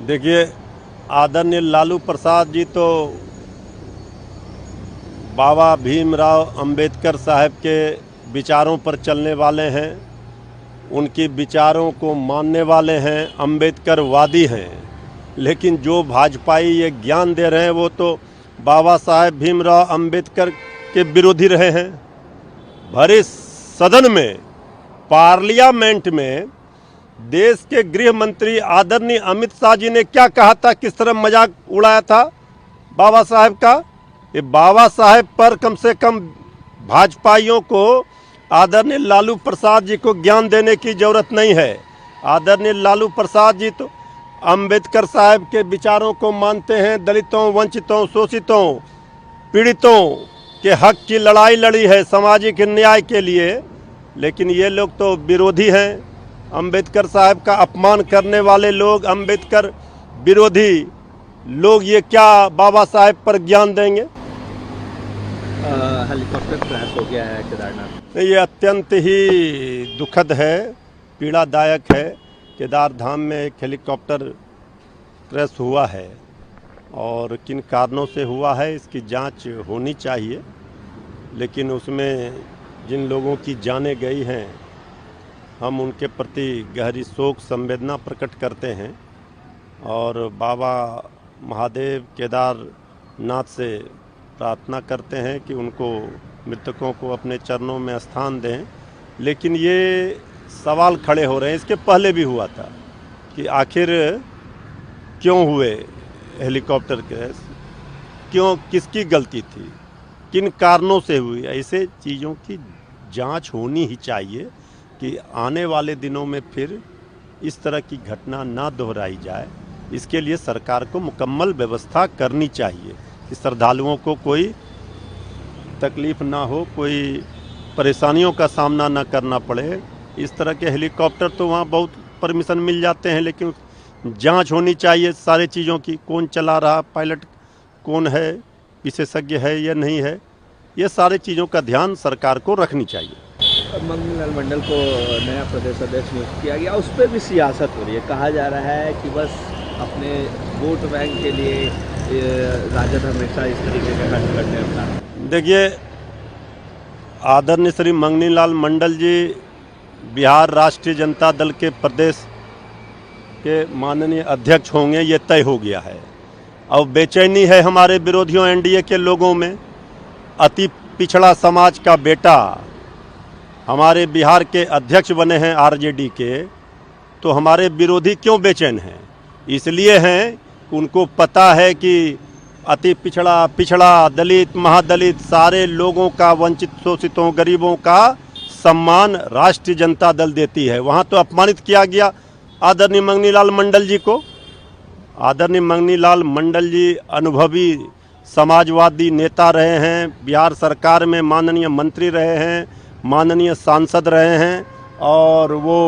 देखिए, आदरणीय लालू प्रसाद जी तो बाबा भीमराव अंबेडकर साहब के विचारों पर चलने वाले हैं, उनके विचारों को मानने वाले हैं, अंबेडकरवादी हैं। लेकिन जो भाजपाई ये ज्ञान दे रहे हैं वो तो बाबा साहेब भीमराव अंबेडकर के विरोधी रहे हैं। भरे सदन में, पार्लियामेंट में देश के गृह मंत्री आदरणीय अमित शाह जी ने क्या कहा था, किस तरह मजाक उड़ाया था बाबा साहेब का। ये बाबा साहेब पर कम से कम भाजपाइयों को आदरणीय लालू प्रसाद जी को ज्ञान देने की जरूरत नहीं है। आदरणीय लालू प्रसाद जी तो अंबेडकर साहब के विचारों को मानते हैं, दलितों, वंचितों, शोषितों, पीड़ितों के हक की लड़ाई लड़ी है सामाजिक न्याय के लिए। लेकिन ये लोग तो विरोधी हैं। अंबेडकर साहब का अपमान करने वाले लोग, अंबेडकर विरोधी लोग, ये क्या बाबा साहेब पर ज्ञान देंगे। हेलीकॉप्टर क्रैश हो गया है केदारनाथ। ये अत्यंत ही दुखद है, पीड़ादायक है। केदार धाम में एक हेलीकॉप्टर क्रैश हुआ है और किन कारणों से हुआ है इसकी जांच होनी चाहिए। लेकिन उसमें जिन लोगों की जानें गई हैं, हम उनके प्रति गहरी शोक संवेदना प्रकट करते हैं और बाबा महादेव केदारनाथ से प्रार्थना करते हैं कि उनको, मृतकों को अपने चरणों में स्थान दें। लेकिन ये सवाल खड़े हो रहे हैं, इसके पहले भी हुआ था कि आखिर क्यों हुए हेलीकॉप्टर क्रैश, क्यों, किसकी गलती थी, किन कारणों से हुई। ऐसे चीज़ों की जांच होनी ही चाहिए कि आने वाले दिनों में फिर इस तरह की घटना ना दोहराई जाए। इसके लिए सरकार को मुकम्मल व्यवस्था करनी चाहिए कि श्रद्धालुओं को कोई तकलीफ़ ना हो, कोई परेशानियों का सामना ना करना पड़े। इस तरह के हेलीकॉप्टर तो वहाँ बहुत परमिशन मिल जाते हैं, लेकिन जांच होनी चाहिए सारी चीज़ों की, कौन चला रहा, पायलट कौन है, विशेषज्ञ है या नहीं है। ये सारी चीज़ों का ध्यान सरकार को रखनी चाहिए। मंगनी लाल मंडल को नया प्रदेश अध्यक्ष नियुक्त किया गया, उस पर भी सियासत हो रही है। कहा जा रहा है कि बस अपने वोट बैंक के लिए राजद हमेशा इस तरीके का खर्च करने में। देखिए, आदरणीय श्री मंगनी लाल मंडल जी बिहार राष्ट्रीय जनता दल के प्रदेश के माननीय अध्यक्ष होंगे, ये तय हो गया है। और बेचैनी है हमारे विरोधियों, एनडीए के लोगों में। अति पिछड़ा समाज का बेटा हमारे बिहार के अध्यक्ष बने हैं आरजेडी के, तो हमारे विरोधी क्यों बेचैन हैं? इसलिए हैं, उनको पता है कि अति पिछड़ा दलित, महादलित सारे लोगों का, वंचित, शोषितों, गरीबों का सम्मान राष्ट्रीय जनता दल देती है। वहाँ तो अपमानित किया गया आदरणीय मंगनी लाल मंडल जी को। आदरणीय मंगनी लाल मंडल जी अनुभवी समाजवादी नेता रहे हैं, बिहार सरकार में माननीय मंत्री रहे हैं, माननीय सांसद रहे हैं और वो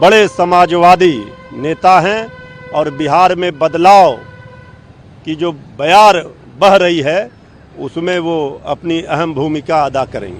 बड़े समाजवादी नेता हैं। और बिहार में बदलाव की जो बयार बह रही है उसमें वो अपनी अहम भूमिका अदा करेंगे।